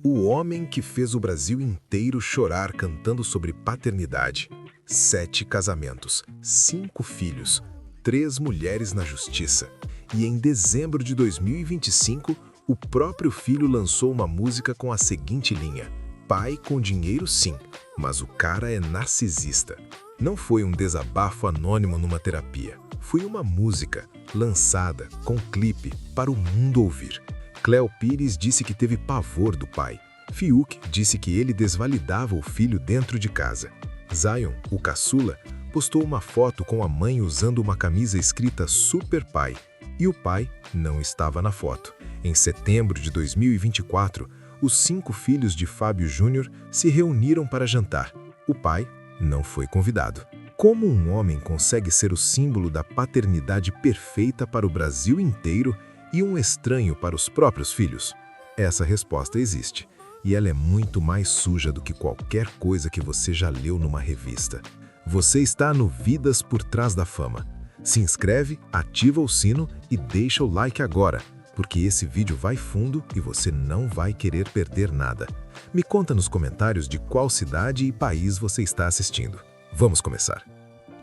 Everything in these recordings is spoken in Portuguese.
O homem que fez o Brasil inteiro chorar cantando sobre paternidade. 7 casamentos, 5 filhos, 3 mulheres na justiça. E em dezembro de 2025, o próprio filho lançou uma música com a seguinte linha: pai com dinheiro sim, mas o cara é narcisista. Não foi um desabafo anônimo numa terapia. Foi uma música, lançada, com clipe, para o mundo ouvir. Cléo Pires disse que teve pavor do pai. Fiuk disse que ele desvalidava o filho dentro de casa. Zion, o caçula, postou uma foto com a mãe usando uma camisa escrita Super Pai. E o pai não estava na foto. Em setembro de 2024, os 5 filhos de Fábio Júnior se reuniram para jantar. O pai não foi convidado. Como um homem consegue ser o símbolo da paternidade perfeita para o Brasil inteiro e um estranho para os próprios filhos? Essa resposta existe, e ela é muito mais suja do que qualquer coisa que você já leu numa revista. Você está no Vidas por Trás da Fama. Se inscreve, ativa o sino e deixa o like agora, porque esse vídeo vai fundo e você não vai querer perder nada. Me conta nos comentários de qual cidade e país você está assistindo. Vamos começar.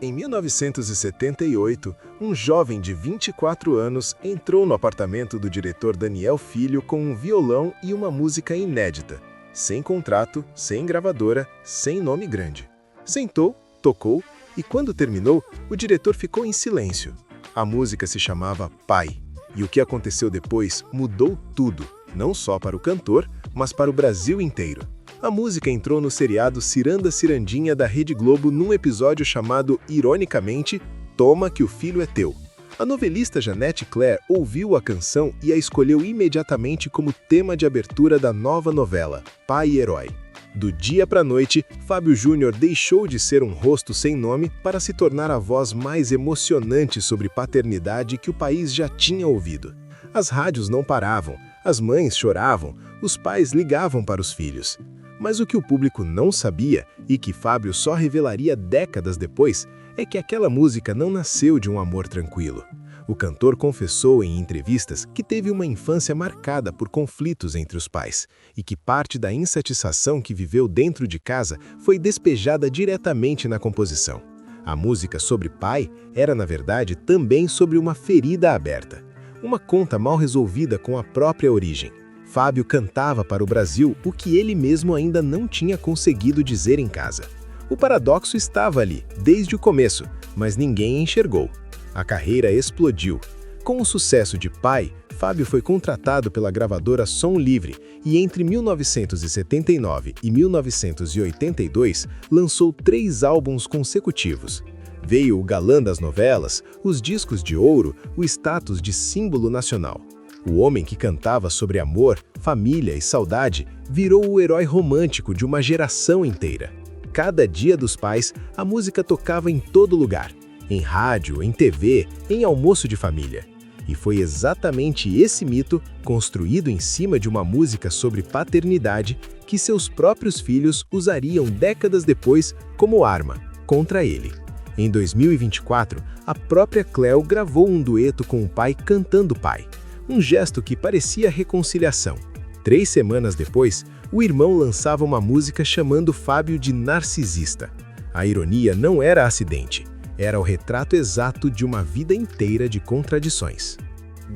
Em 1978, um jovem de 24 anos entrou no apartamento do diretor Daniel Filho com um violão e uma música inédita, sem contrato, sem gravadora, sem nome grande. Sentou, tocou e quando terminou, o diretor ficou em silêncio. A música se chamava Pai, e o que aconteceu depois mudou tudo, não só para o cantor, mas para o Brasil inteiro. A música entrou no seriado Ciranda Cirandinha da Rede Globo num episódio chamado, ironicamente, Toma que o Filho é Teu. A novelista Janete Claire ouviu a canção e a escolheu imediatamente como tema de abertura da nova novela, Pai e Herói. Do dia para a noite, Fábio Júnior deixou de ser um rosto sem nome para se tornar a voz mais emocionante sobre paternidade que o país já tinha ouvido. As rádios não paravam, as mães choravam, os pais ligavam para os filhos. Mas o que o público não sabia, e que Fábio só revelaria décadas depois, é que aquela música não nasceu de um amor tranquilo. O cantor confessou em entrevistas que teve uma infância marcada por conflitos entre os pais, e que parte da insatisfação que viveu dentro de casa foi despejada diretamente na composição. A música sobre pai era, na verdade, também sobre uma ferida aberta. Uma conta mal resolvida com a própria origem. Fábio cantava para o Brasil o que ele mesmo ainda não tinha conseguido dizer em casa. O paradoxo estava ali, desde o começo, mas ninguém enxergou. A carreira explodiu. Com o sucesso de Pai, Fábio foi contratado pela gravadora Som Livre e entre 1979 e 1982 lançou 3 álbuns consecutivos. Veio o galã das novelas, os discos de ouro, o status de símbolo nacional. O homem que cantava sobre amor, família e saudade virou o herói romântico de uma geração inteira. Cada Dia dos Pais, a música tocava em todo lugar, em rádio, em TV, em almoço de família. E foi exatamente esse mito, construído em cima de uma música sobre paternidade, que seus próprios filhos usariam décadas depois como arma contra ele. Em 2024, a própria Cléo gravou um dueto com o pai cantando Pai. Um gesto que parecia reconciliação. 3 semanas depois, o irmão lançava uma música chamando Fábio de narcisista. A ironia não era acidente, era o retrato exato de uma vida inteira de contradições.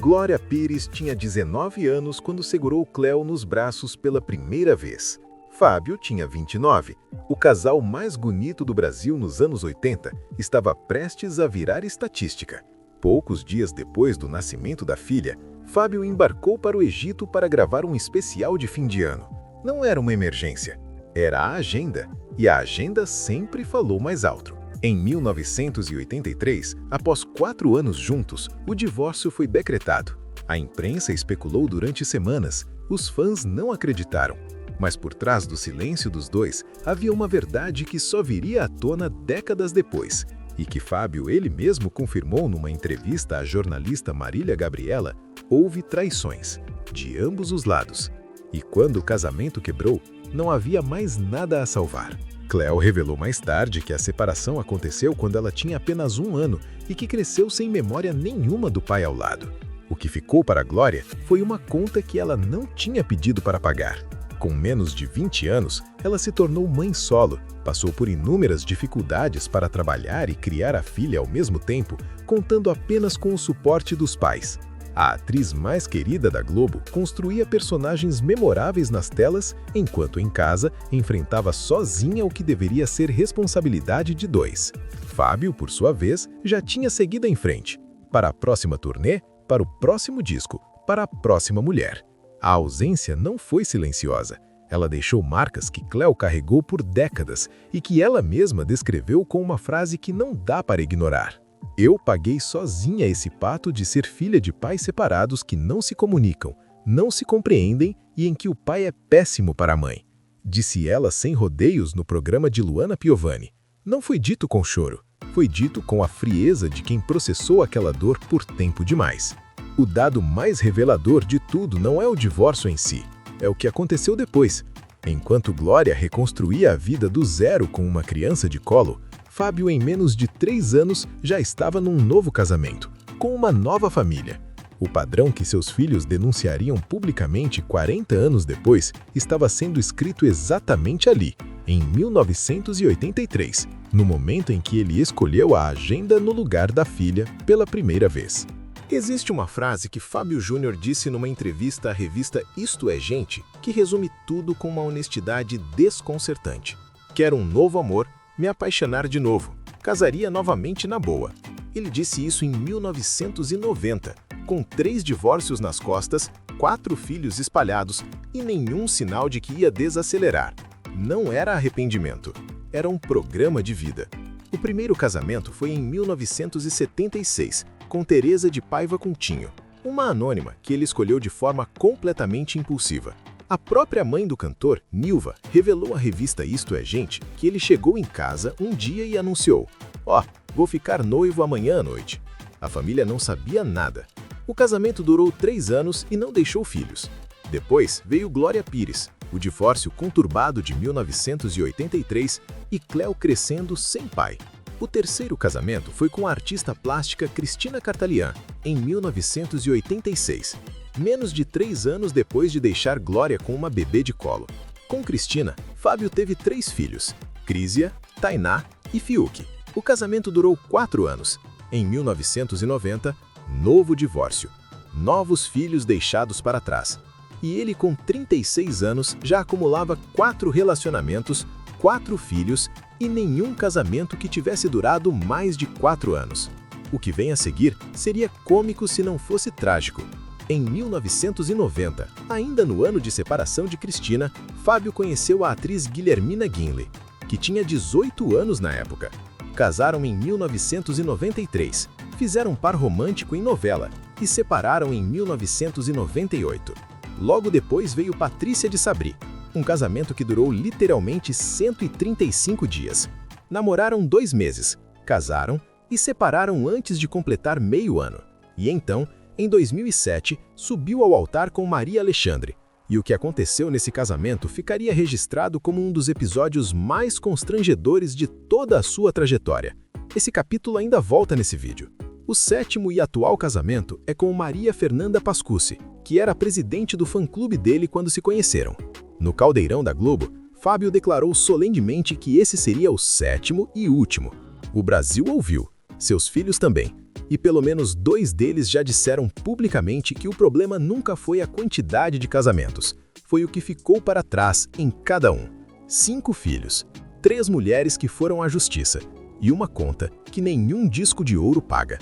Glória Pires tinha 19 anos quando segurou Cléo nos braços pela primeira vez. Fábio tinha 29. O casal mais bonito do Brasil nos anos 80 estava prestes a virar estatística. Poucos dias depois do nascimento da filha, Fábio embarcou para o Egito para gravar um especial de fim de ano. Não era uma emergência, era a agenda, e a agenda sempre falou mais alto. Em 1983, após 4 anos juntos, o divórcio foi decretado. A imprensa especulou durante semanas, os fãs não acreditaram. Mas por trás do silêncio dos dois, havia uma verdade que só viria à tona décadas depois, e que Fábio ele mesmo confirmou numa entrevista à jornalista Marília Gabriela. Houve traições, de ambos os lados. E quando o casamento quebrou, não havia mais nada a salvar. Cléo revelou mais tarde que a separação aconteceu quando ela tinha apenas 1 ano e que cresceu sem memória nenhuma do pai ao lado. O que ficou para a Glória foi uma conta que ela não tinha pedido para pagar. Com menos de 20 anos, ela se tornou mãe solo, passou por inúmeras dificuldades para trabalhar e criar a filha ao mesmo tempo, contando apenas com o suporte dos pais. A atriz mais querida da Globo construía personagens memoráveis nas telas, enquanto em casa enfrentava sozinha o que deveria ser responsabilidade de dois. Fábio, por sua vez, já tinha seguido em frente. Para a próxima turnê, para o próximo disco, para a próxima mulher. A ausência não foi silenciosa. Ela deixou marcas que Cleo carregou por décadas e que ela mesma descreveu com uma frase que não dá para ignorar. Eu paguei sozinha esse pato de ser filha de pais separados que não se comunicam, não se compreendem e em que o pai é péssimo para a mãe. Disse ela sem rodeios no programa de Luana Piovani. Não foi dito com choro, foi dito com a frieza de quem processou aquela dor por tempo demais. O dado mais revelador de tudo não é o divórcio em si, é o que aconteceu depois. Enquanto Glória reconstruía a vida do zero com uma criança de colo, Fábio, em menos de 3 anos, já estava num novo casamento, com uma nova família. O padrão que seus filhos denunciariam publicamente 40 anos depois estava sendo escrito exatamente ali, em 1983, no momento em que ele escolheu a agenda no lugar da filha pela primeira vez. Existe uma frase que Fábio Júnior disse numa entrevista à revista Isto é Gente, que resume tudo com uma honestidade desconcertante. Quero um novo amor, me apaixonar de novo, casaria novamente na boa. Ele disse isso em 1990, com 3 divórcios nas costas, 4 filhos espalhados e nenhum sinal de que ia desacelerar. Não era arrependimento, era um programa de vida. O primeiro casamento foi em 1976, com Teresa de Paiva Coutinho, uma anônima que ele escolheu de forma completamente impulsiva. A própria mãe do cantor, Nilva, revelou à revista Isto é Gente que ele chegou em casa um dia e anunciou: "Ó, vou ficar noivo amanhã à noite." A família não sabia nada. O casamento durou 3 anos e não deixou filhos. Depois veio Glória Pires, o divórcio conturbado de 1983 e Cleo crescendo sem pai. O terceiro casamento foi com a artista plástica Cristina Cartalian, em 1986, menos de 3 anos depois de deixar Glória com uma bebê de colo. Com Cristina, Fábio teve 3 filhos, Crísia, Tainá e Fiuk. O casamento durou 4 anos. Em 1990, novo divórcio, novos filhos deixados para trás. E ele, com 36 anos, já acumulava 4 relacionamentos, 4 filhos e nenhum casamento que tivesse durado mais de 4 anos. O que vem a seguir seria cômico se não fosse trágico. Em 1990, ainda no ano de separação de Cristina, Fábio conheceu a atriz Guilhermina Guinle, que tinha 18 anos na época. Casaram em 1993, fizeram par romântico em novela e separaram em 1998. Logo depois veio Patrícia de Sabri, um casamento que durou literalmente 135 dias. Namoraram 2 meses, casaram e separaram antes de completar meio ano. E então, em 2007, subiu ao altar com Maria Alexandre. E o que aconteceu nesse casamento ficaria registrado como um dos episódios mais constrangedores de toda a sua trajetória. Esse capítulo ainda volta nesse vídeo. O 7º e atual casamento é com Maria Fernanda Pascucci, que era presidente do fã-clube dele quando se conheceram. No Caldeirão da Globo, Fábio declarou solenemente que esse seria o 7º e último. O Brasil ouviu, seus filhos também, e pelo menos 2 deles já disseram publicamente que o problema nunca foi a quantidade de casamentos, foi o que ficou para trás em cada um. 5 filhos, 3 mulheres que foram à justiça, e uma conta que nenhum disco de ouro paga.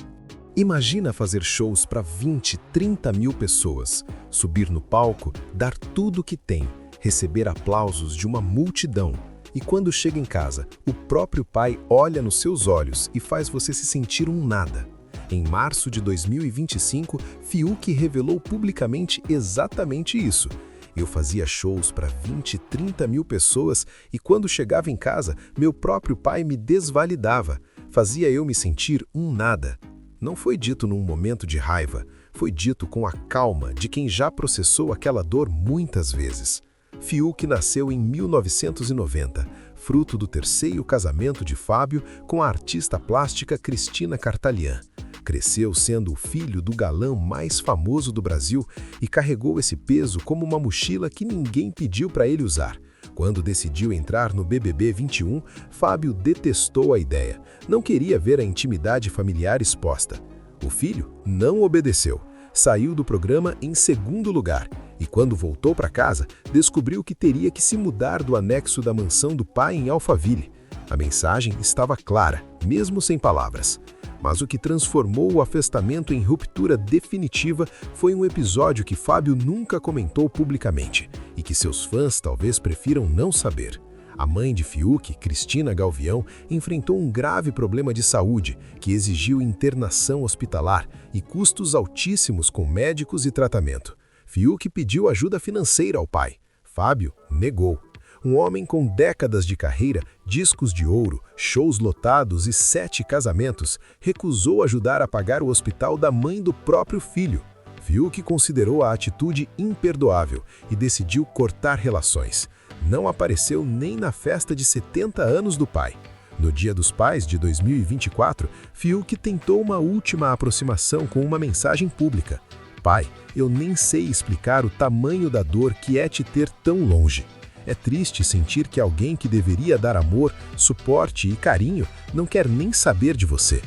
Imagina fazer shows para 20, 30 mil pessoas, subir no palco, dar tudo o que tem, receber aplausos de uma multidão. E quando chega em casa, o próprio pai olha nos seus olhos e faz você se sentir um nada. Em março de 2025, Fiuk revelou publicamente exatamente isso. Eu fazia shows para 20, 30 mil pessoas e quando chegava em casa, meu próprio pai me desvalidava, fazia eu me sentir um nada. Não foi dito num momento de raiva, foi dito com a calma de quem já processou aquela dor muitas vezes. Fiuk nasceu em 1990, fruto do terceiro casamento de Fábio com a artista plástica Cristina Cartalian. cresceu sendo o filho do galã mais famoso do Brasil e carregou esse peso como uma mochila que ninguém pediu para ele usar. Quando decidiu entrar no BBB 21, Fábio detestou a ideia. Não queria ver a intimidade familiar exposta. O filho não obedeceu. Saiu do programa em segundo lugar e, quando voltou para casa, descobriu que teria que se mudar do anexo da mansão do pai em Alphaville. A mensagem estava clara, mesmo sem palavras. Mas o que transformou o afastamento em ruptura definitiva foi um episódio que Fábio nunca comentou publicamente e que seus fãs talvez prefiram não saber. A mãe de Fiuk, Cristina Galvião, enfrentou um grave problema de saúde que exigiu internação hospitalar e custos altíssimos com médicos e tratamento. Fiuk pediu ajuda financeira ao pai. Fábio negou. Um homem com décadas de carreira, discos de ouro, shows lotados e 7 casamentos, recusou ajudar a pagar o hospital da mãe do próprio filho. Fiuk considerou a atitude imperdoável e decidiu cortar relações. Não apareceu nem na festa de 70 anos do pai. No Dia dos Pais de 2024, Fiuk tentou uma última aproximação com uma mensagem pública. Pai, eu nem sei explicar o tamanho da dor que é te ter tão longe. É triste sentir que alguém que deveria dar amor, suporte e carinho não quer nem saber de você.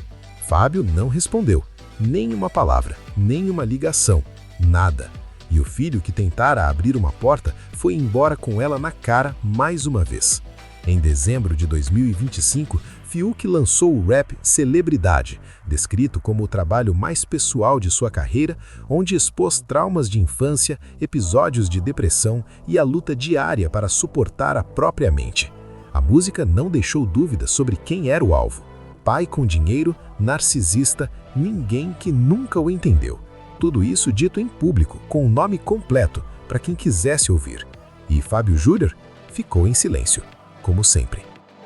Fábio não respondeu. Nem uma palavra, nem uma ligação, nada. E o filho que tentara abrir uma porta foi embora com ela na cara mais uma vez. Em dezembro de 2025, Fiuk lançou o rap Celebridade, descrito como o trabalho mais pessoal de sua carreira, onde expôs traumas de infância, episódios de depressão e a luta diária para suportar a própria mente. A música não deixou dúvidas sobre quem era o alvo. Pai com dinheiro, narcisista, ninguém que nunca o entendeu. Tudo isso dito em público, com o nome completo, para quem quisesse ouvir. E Fábio Júnior ficou em silêncio, como sempre.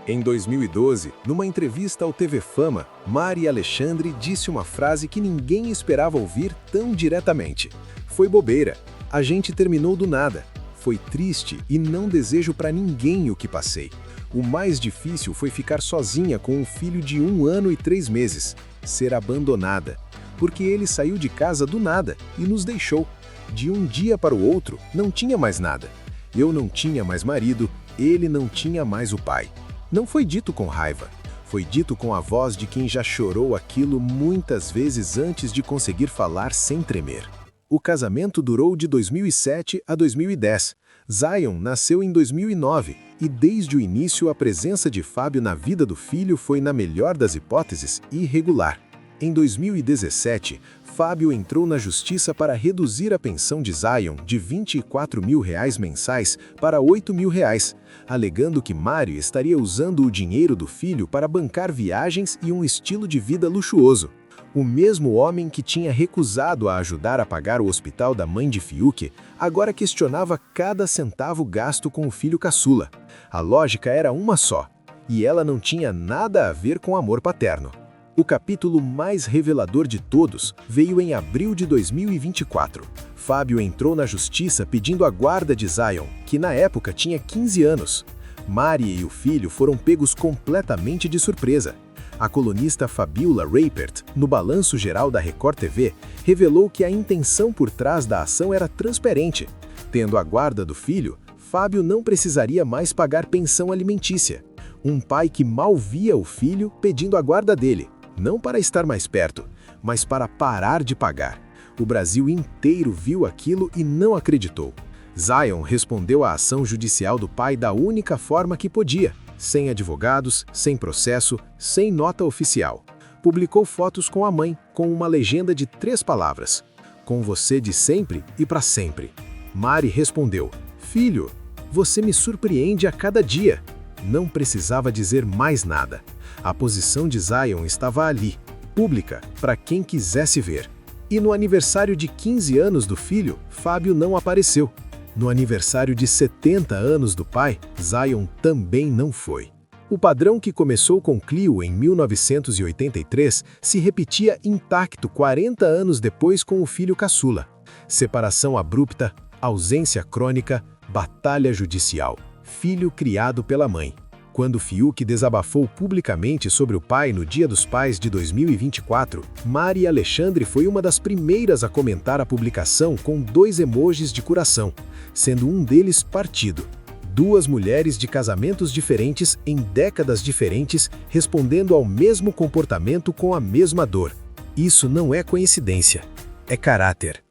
Em 2012, numa entrevista ao TV Fama, Mari Alexandre disse uma frase que ninguém esperava ouvir tão diretamente. Foi bobeira. A gente terminou do nada. Foi triste e não desejo para ninguém o que passei. O mais difícil foi ficar sozinha com um filho de 1 ano e 3 meses, ser abandonada. Porque ele saiu de casa do nada e nos deixou. De um dia para o outro, não tinha mais nada. Eu não tinha mais marido, ele não tinha mais o pai. Não foi dito com raiva, foi dito com a voz de quem já chorou aquilo muitas vezes antes de conseguir falar sem tremer. O casamento durou de 2007 a 2010. Zion nasceu em 2009 e desde o início a presença de Fábio na vida do filho foi, na melhor das hipóteses, irregular. Em 2017, Fábio entrou na justiça para reduzir a pensão de Zion de R$ 24 mil mensais para R$ 8 mil, alegando que Mário estaria usando o dinheiro do filho para bancar viagens e um estilo de vida luxuoso. O mesmo homem que tinha recusado a ajudar a pagar o hospital da mãe de Fiuk, agora questionava cada centavo gasto com o filho caçula. A lógica era uma só, e ela não tinha nada a ver com amor paterno. O capítulo mais revelador de todos veio em abril de 2024. Fábio entrou na justiça pedindo a guarda de Zion, que na época tinha 15 anos. Mari e o filho foram pegos completamente de surpresa. A colunista Fabiola Reipert, no Balanço Geral da Record TV, revelou que a intenção por trás da ação era transparente. Tendo a guarda do filho, Fábio não precisaria mais pagar pensão alimentícia. Um pai que mal via o filho pedindo a guarda dele. Não para estar mais perto, mas para parar de pagar. O Brasil inteiro viu aquilo e não acreditou. Zion respondeu à ação judicial do pai da única forma que podia, sem advogados, sem processo, sem nota oficial. Publicou fotos com a mãe, com uma legenda de 3 palavras: com você de sempre e para sempre. Mari respondeu: filho, você me surpreende a cada dia. Não precisava dizer mais nada. A posição de Zion estava ali, pública, para quem quisesse ver. E no aniversário de 15 anos do filho, Fábio não apareceu. No aniversário de 70 anos do pai, Zion também não foi. O padrão que começou com Clio em 1983 se repetia intacto 40 anos depois com o filho caçula. Separação abrupta, ausência crônica, batalha judicial. Filho criado pela mãe. Quando Fiuk desabafou publicamente sobre o pai no Dia dos Pais de 2024, Mari Alexandre foi uma das primeiras a comentar a publicação com 2 emojis de coração, sendo um deles partido. 2 mulheres de casamentos diferentes em décadas diferentes respondendo ao mesmo comportamento com a mesma dor. Isso não é coincidência, é caráter.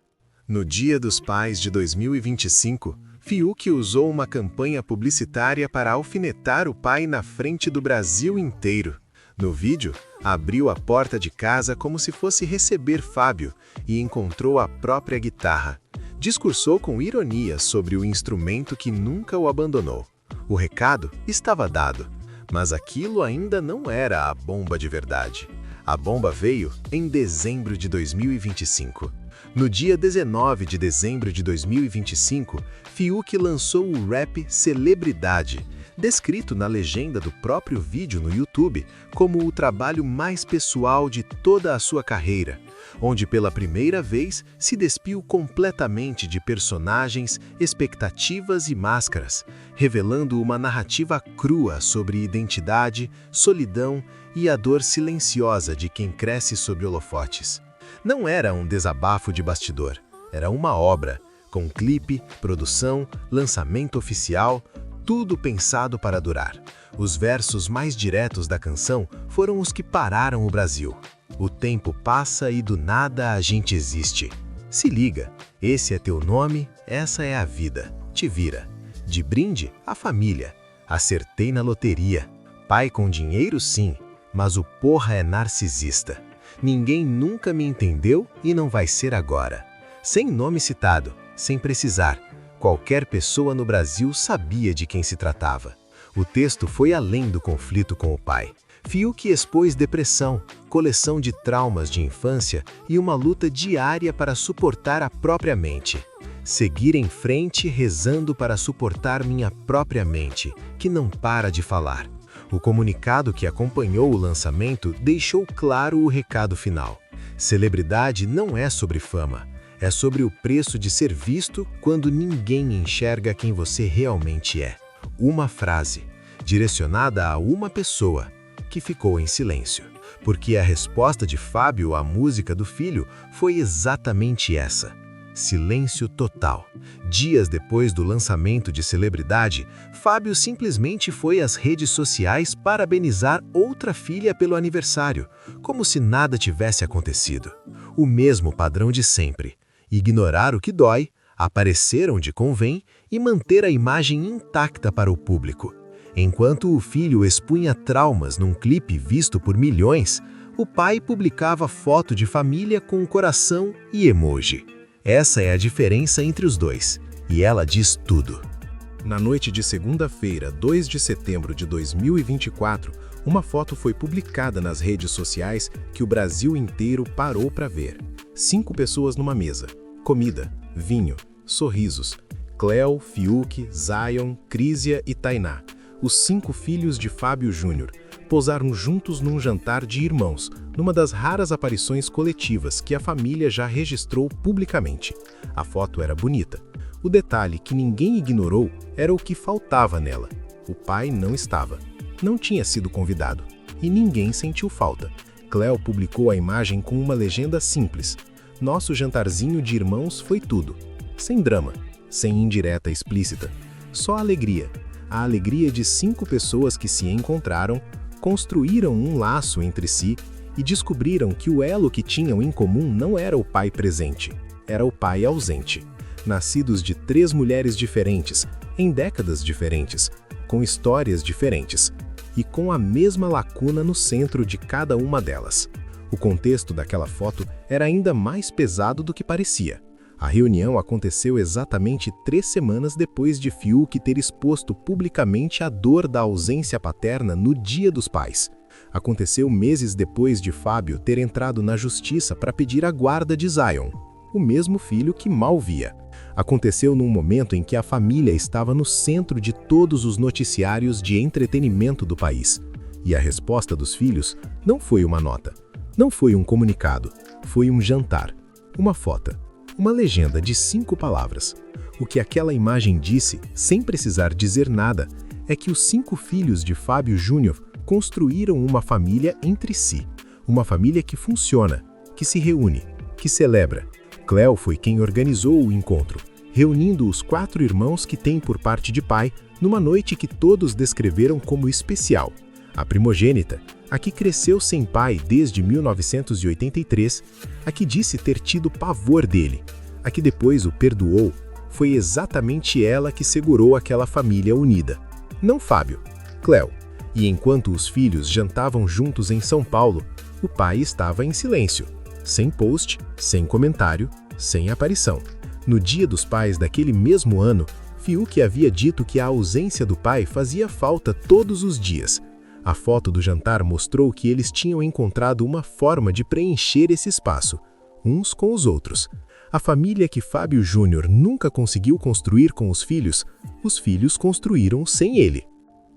No Dia dos Pais de 2025, Fiuk usou uma campanha publicitária para alfinetar o pai na frente do Brasil inteiro. No vídeo, abriu a porta de casa como se fosse receber Fábio e encontrou a própria guitarra. Discursou com ironia sobre o instrumento que nunca o abandonou. O recado estava dado, mas aquilo ainda não era a bomba de verdade. A bomba veio em dezembro de 2025. No dia 19 de dezembro de 2025, Fiuk lançou o rap Celebridade, descrito na legenda do próprio vídeo no YouTube como o trabalho mais pessoal de toda a sua carreira, onde pela primeira vez se despiu completamente de personagens, expectativas e máscaras, revelando uma narrativa crua sobre identidade, solidão e a dor silenciosa de quem cresce sob holofotes. Não era um desabafo de bastidor, era uma obra, com clipe, produção, lançamento oficial, tudo pensado para durar. Os versos mais diretos da canção foram os que pararam o Brasil. O tempo passa e do nada a gente existe. Se liga, esse é teu nome, essa é a vida, te vira. De brinde, a família. Acertei na loteria. Pai com dinheiro sim, mas o porra é narcisista. Ninguém nunca me entendeu e não vai ser agora. Sem nome citado, sem precisar, qualquer pessoa no Brasil sabia de quem se tratava. O texto foi além do conflito com o pai. Fiuk expôs depressão, coleção de traumas de infância e uma luta diária para suportar a própria mente. Seguir em frente rezando para suportar minha própria mente, que não para de falar. O comunicado que acompanhou o lançamento deixou claro o recado final. Celebridade não é sobre fama, é sobre o preço de ser visto quando ninguém enxerga quem você realmente é. Uma frase, direcionada a uma pessoa, que ficou em silêncio. Porque a resposta de Fábio à música do filho foi exatamente essa. Silêncio total. Dias depois do lançamento de Celebridade, Fábio simplesmente foi às redes sociais parabenizar outra filha pelo aniversário, como se nada tivesse acontecido. O mesmo padrão de sempre. Ignorar o que dói, aparecer onde convém e manter a imagem intacta para o público. Enquanto o filho expunha traumas num clipe visto por milhões, o pai publicava foto de família com um coração e emoji. Essa é a diferença entre os dois, e ela diz tudo. Na noite de segunda-feira, 2 de setembro de 2024, uma foto foi publicada nas redes sociais que o Brasil inteiro parou para ver. 5 pessoas numa mesa. Comida, vinho, sorrisos. Cleo, Fiuk, Zion, Crisia e Tainá. Os 5 filhos de Fábio Júnior posaram juntos num jantar de irmãos, numa das raras aparições coletivas que a família já registrou publicamente. A foto era bonita. O detalhe que ninguém ignorou era o que faltava nela. O pai não estava. Não tinha sido convidado. E ninguém sentiu falta. Cleo publicou a imagem com uma legenda simples. Nosso jantarzinho de irmãos foi tudo. Sem drama, sem indireta explícita. Só alegria. A alegria de 5 pessoas que se encontraram, construíram um laço entre si e descobriram que o elo que tinham em comum não era o pai presente, era o pai ausente. Nascidos de 3 mulheres diferentes, em décadas diferentes, com histórias diferentes, e com a mesma lacuna no centro de cada uma delas. O contexto daquela foto era ainda mais pesado do que parecia. A reunião aconteceu exatamente 3 semanas depois de Fiuk ter exposto publicamente a dor da ausência paterna no Dia dos Pais. Aconteceu meses depois de Fábio ter entrado na justiça para pedir a guarda de Zion, o mesmo filho que mal via. Aconteceu num momento em que a família estava no centro de todos os noticiários de entretenimento do país. E a resposta dos filhos não foi uma nota, não foi um comunicado, foi um jantar, uma foto. Uma legenda de 5 palavras. O que aquela imagem disse, sem precisar dizer nada, é que os 5 filhos de Fábio Júnior construíram uma família entre si. Uma família que funciona, que se reúne, que celebra. Cléo foi quem organizou o encontro, reunindo os 4 irmãos que tem por parte de pai, numa noite que todos descreveram como especial. A primogênita, a que cresceu sem pai desde 1983, a que disse ter tido pavor dele, a que depois o perdoou, foi exatamente ela que segurou aquela família unida. Não Fábio, Cléo. E enquanto os filhos jantavam juntos em São Paulo, o pai estava em silêncio, sem post, sem comentário, sem aparição. No Dia dos Pais daquele mesmo ano, Fiuk havia dito que a ausência do pai fazia falta todos os dias. A foto do jantar mostrou que eles tinham encontrado uma forma de preencher esse espaço, uns com os outros. A família que Fábio Júnior nunca conseguiu construir com os filhos construíram sem ele.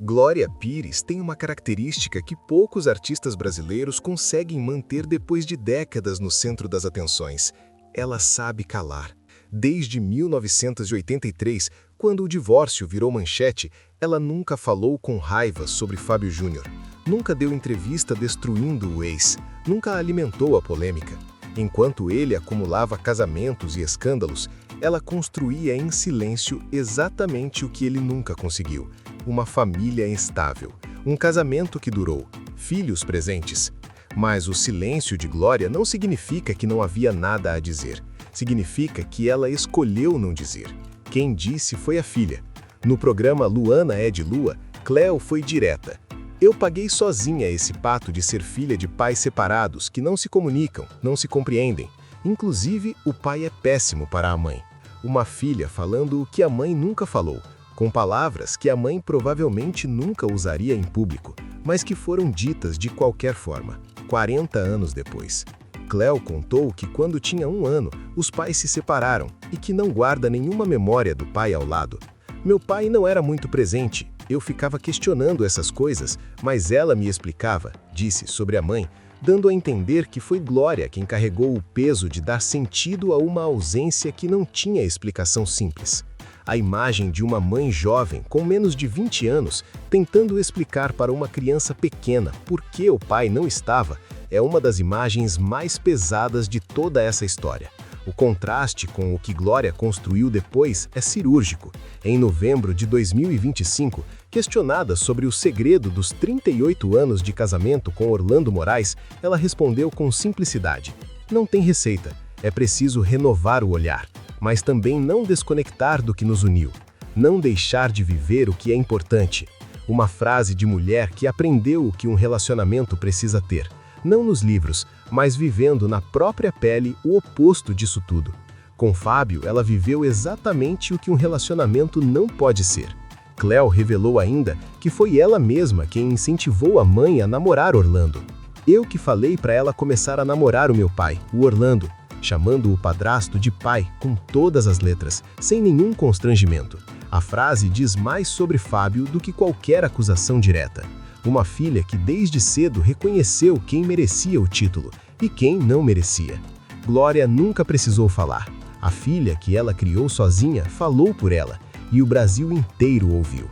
Glória Pires tem uma característica que poucos artistas brasileiros conseguem manter depois de décadas no centro das atenções. Ela sabe calar. Desde 1983, quando o divórcio virou manchete, ela nunca falou com raiva sobre Fábio Júnior. Nunca deu entrevista destruindo o ex. Nunca alimentou a polêmica. Enquanto ele acumulava casamentos e escândalos, ela construía em silêncio exatamente o que ele nunca conseguiu: uma família estável, um casamento que durou, filhos presentes. Mas o silêncio de Glória não significa que não havia nada a dizer. Significa que ela escolheu não dizer. Quem disse foi a filha. No programa Luana é de Lua, Cléo foi direta. Eu paguei sozinha esse pato de ser filha de pais separados que não se comunicam, não se compreendem. Inclusive, o pai é péssimo para a mãe. Uma filha falando o que a mãe nunca falou, com palavras que a mãe provavelmente nunca usaria em público, mas que foram ditas de qualquer forma, 40 anos depois. Cléo contou que quando tinha 1 ano, os pais se separaram e que não guarda nenhuma memória do pai ao lado. Meu pai não era muito presente, eu ficava questionando essas coisas, mas ela me explicava, disse sobre a mãe, dando a entender que foi Glória quem carregou o peso de dar sentido a uma ausência que não tinha explicação simples. A imagem de uma mãe jovem, com menos de 20 anos, tentando explicar para uma criança pequena por que o pai não estava, é uma das imagens mais pesadas de toda essa história. O contraste com o que Glória construiu depois é cirúrgico. Em novembro de 2025, questionada sobre o segredo dos 38 anos de casamento com Orlando Moraes, ela respondeu com simplicidade: não tem receita, é preciso renovar o olhar, mas também não desconectar do que nos uniu, não deixar de viver o que é importante. Uma frase de mulher que aprendeu o que um relacionamento precisa ter. Não nos livros, mas vivendo na própria pele o oposto disso tudo. Com Fábio, ela viveu exatamente o que um relacionamento não pode ser. Cléo revelou ainda que foi ela mesma quem incentivou a mãe a namorar Orlando. Eu que falei para ela começar a namorar o meu pai, o Orlando, chamando o padrasto de pai com todas as letras, sem nenhum constrangimento. A frase diz mais sobre Fábio do que qualquer acusação direta. Uma filha que desde cedo reconheceu quem merecia o título e quem não merecia. Glória nunca precisou falar. A filha que ela criou sozinha falou por ela, e o Brasil inteiro ouviu.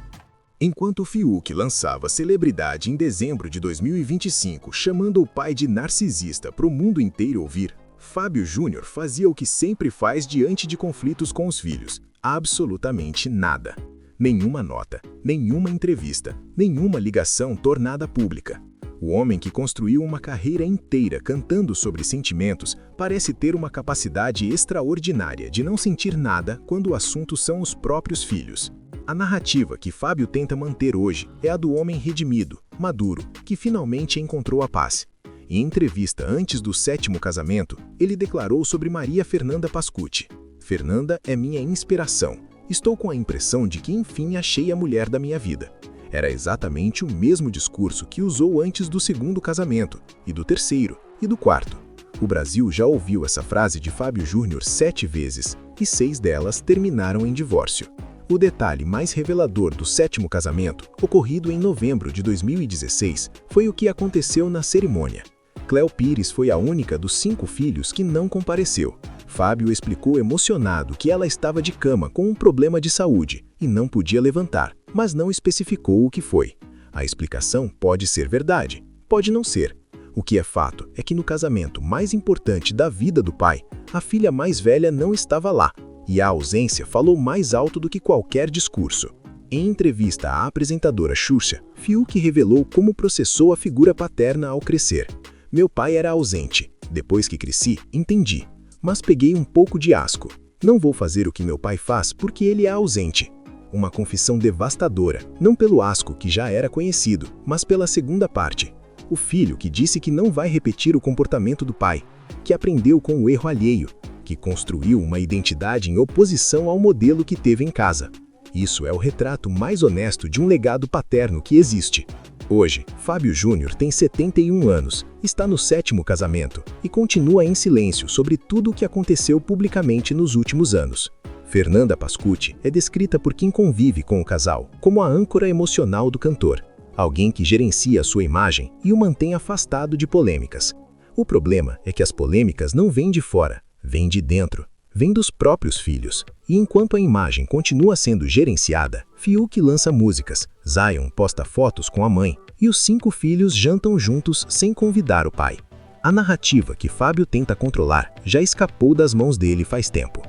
Enquanto Fiuk lançava Celebridade em dezembro de 2025, chamando o pai de narcisista para o mundo inteiro ouvir, Fábio Júnior fazia o que sempre faz diante de conflitos com os filhos: absolutamente nada. Nenhuma nota, nenhuma entrevista, nenhuma ligação tornada pública. O homem que construiu uma carreira inteira cantando sobre sentimentos parece ter uma capacidade extraordinária de não sentir nada quando o assunto são os próprios filhos. A narrativa que Fábio tenta manter hoje é a do homem redimido, maduro, que finalmente encontrou a paz. Em entrevista antes do 7º casamento, ele declarou sobre Maria Fernanda Pascucci: "Fernanda é minha inspiração. Estou com a impressão de que enfim achei a mulher da minha vida." Era exatamente o mesmo discurso que usou antes do 2º casamento, e do 3º, e do 4º. O Brasil já ouviu essa frase de Fábio Júnior 7 vezes, e 6 delas terminaram em divórcio. O detalhe mais revelador do 7º casamento, ocorrido em novembro de 2016, foi o que aconteceu na cerimônia. Cléo Pires foi a única dos 5 filhos que não compareceu. Fábio explicou emocionado que ela estava de cama com um problema de saúde e não podia levantar, mas não especificou o que foi. A explicação pode ser verdade, pode não ser. O que é fato é que no casamento mais importante da vida do pai, a filha mais velha não estava lá, e a ausência falou mais alto do que qualquer discurso. Em entrevista à apresentadora Xuxa, Fiuk revelou como processou a figura paterna ao crescer. Meu pai era ausente. Depois que cresci, entendi. Mas peguei um pouco de asco. Não vou fazer o que meu pai faz porque ele é ausente. Uma confissão devastadora, não pelo asco que já era conhecido, mas pela segunda parte. O filho que disse que não vai repetir o comportamento do pai, que aprendeu com o erro alheio, que construiu uma identidade em oposição ao modelo que teve em casa. Isso é o retrato mais honesto de um legado paterno que existe. Hoje, Fábio Júnior tem 71 anos, está no 7º casamento e continua em silêncio sobre tudo o que aconteceu publicamente nos últimos anos. Fernanda Pascucci é descrita por quem convive com o casal como a âncora emocional do cantor, alguém que gerencia a sua imagem e o mantém afastado de polêmicas. O problema é que as polêmicas não vêm de fora, vêm de dentro, vêm dos próprios filhos. E enquanto a imagem continua sendo gerenciada, Fiuk lança músicas, Zion posta fotos com a mãe e os 5 filhos jantam juntos sem convidar o pai. A narrativa que Fábio tenta controlar já escapou das mãos dele faz tempo.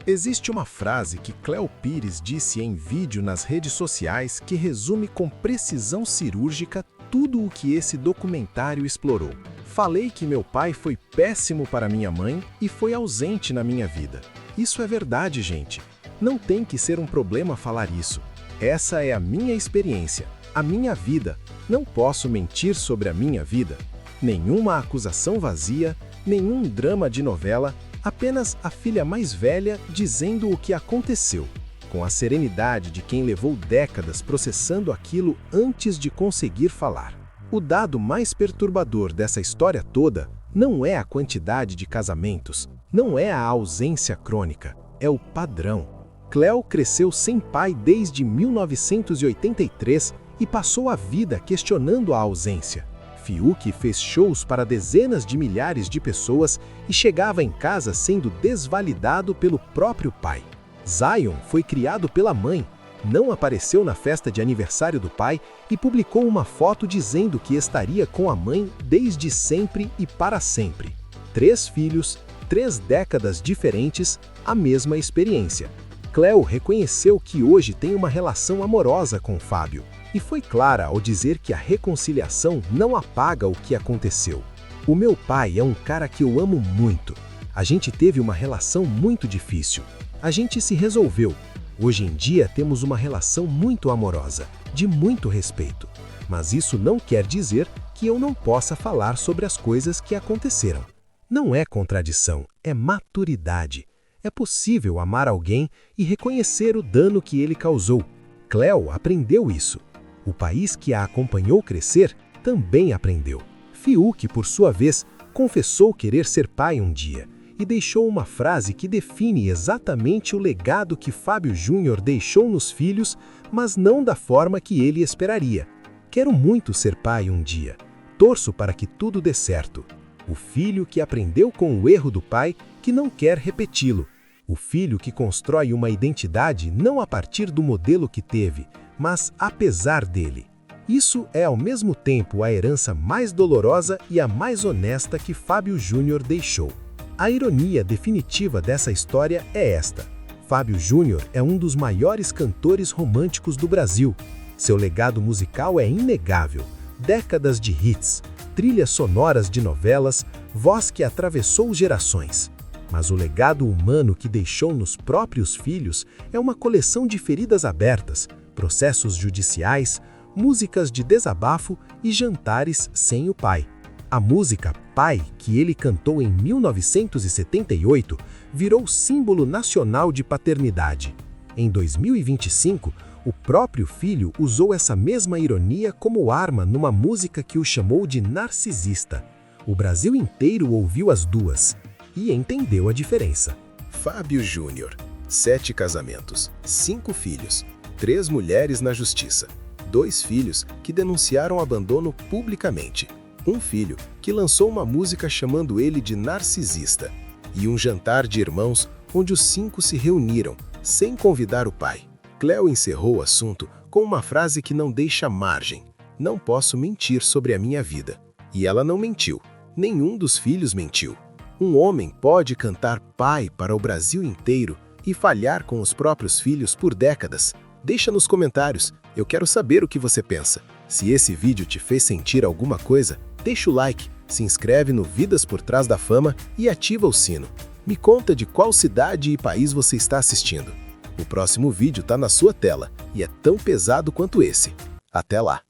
Existe uma frase que Cléo Pires disse em vídeo nas redes sociais que resume com precisão cirúrgica tudo o que esse documentário explorou. Falei que meu pai foi péssimo para minha mãe e foi ausente na minha vida. Isso é verdade, gente. Não tem que ser um problema falar isso. Essa é a minha experiência, a minha vida. Não posso mentir sobre a minha vida. Nenhuma acusação vazia, nenhum drama de novela, apenas a filha mais velha dizendo o que aconteceu, com a serenidade de quem levou décadas processando aquilo antes de conseguir falar. O dado mais perturbador dessa história toda não é a quantidade de casamentos, não é a ausência crônica, é o padrão. Cléo cresceu sem pai desde 1983 e passou a vida questionando a ausência. Fiuk fez shows para dezenas de milhares de pessoas e chegava em casa sendo desvalidado pelo próprio pai. Zion foi criado pela mãe, não apareceu na festa de aniversário do pai e publicou uma foto dizendo que estaria com a mãe desde sempre e para sempre. 3 filhos, 3 décadas diferentes, a mesma experiência. Cléo reconheceu que hoje tem uma relação amorosa com Fábio e foi clara ao dizer que a reconciliação não apaga o que aconteceu. O meu pai é um cara que eu amo muito. A gente teve uma relação muito difícil. A gente se resolveu. Hoje em dia temos uma relação muito amorosa, de muito respeito. Mas isso não quer dizer que eu não possa falar sobre as coisas que aconteceram. Não é contradição, é maturidade. É possível amar alguém e reconhecer o dano que ele causou. Cléo aprendeu isso. O país que a acompanhou crescer também aprendeu. Fiuk, por sua vez, confessou querer ser pai um dia e deixou uma frase que define exatamente o legado que Fábio Júnior deixou nos filhos, mas não da forma que ele esperaria. Quero muito ser pai um dia. Torço para que tudo dê certo. O filho que aprendeu com o erro do pai, que não quer repeti-lo. O filho que constrói uma identidade não a partir do modelo que teve, mas apesar dele. Isso é ao mesmo tempo a herança mais dolorosa e a mais honesta que Fábio Júnior deixou. A ironia definitiva dessa história é esta. Fábio Júnior é um dos maiores cantores românticos do Brasil. Seu legado musical é inegável. Décadas de hits, trilhas sonoras de novelas, voz que atravessou gerações. Mas o legado humano que deixou nos próprios filhos é uma coleção de feridas abertas, processos judiciais, músicas de desabafo e jantares sem o pai. A música Pai, que ele cantou em 1978, virou símbolo nacional de paternidade. Em 2025, o próprio filho usou essa mesma ironia como arma numa música que o chamou de narcisista. O Brasil inteiro ouviu as duas e entendeu a diferença. Fábio Júnior, 7 casamentos, 5 filhos, 3 mulheres na justiça, 2 filhos que denunciaram abandono publicamente, um filho que lançou uma música chamando ele de narcisista, e um jantar de irmãos onde os 5 se reuniram, sem convidar o pai. Cléo encerrou o assunto com com uma frase que não deixa margem: não posso mentir sobre a minha vida. E ela não mentiu. Nenhum dos filhos mentiu. Um homem pode cantar pai para o Brasil inteiro e falhar com os próprios filhos por décadas. Deixa nos comentários, eu quero saber o que você pensa. Se esse vídeo te fez sentir alguma coisa, deixa o like, se inscreve no Vidas por Trás da Fama e ativa o sino. Me conta de qual cidade e país você está assistindo. O próximo vídeo está na sua tela e é tão pesado quanto esse. Até lá!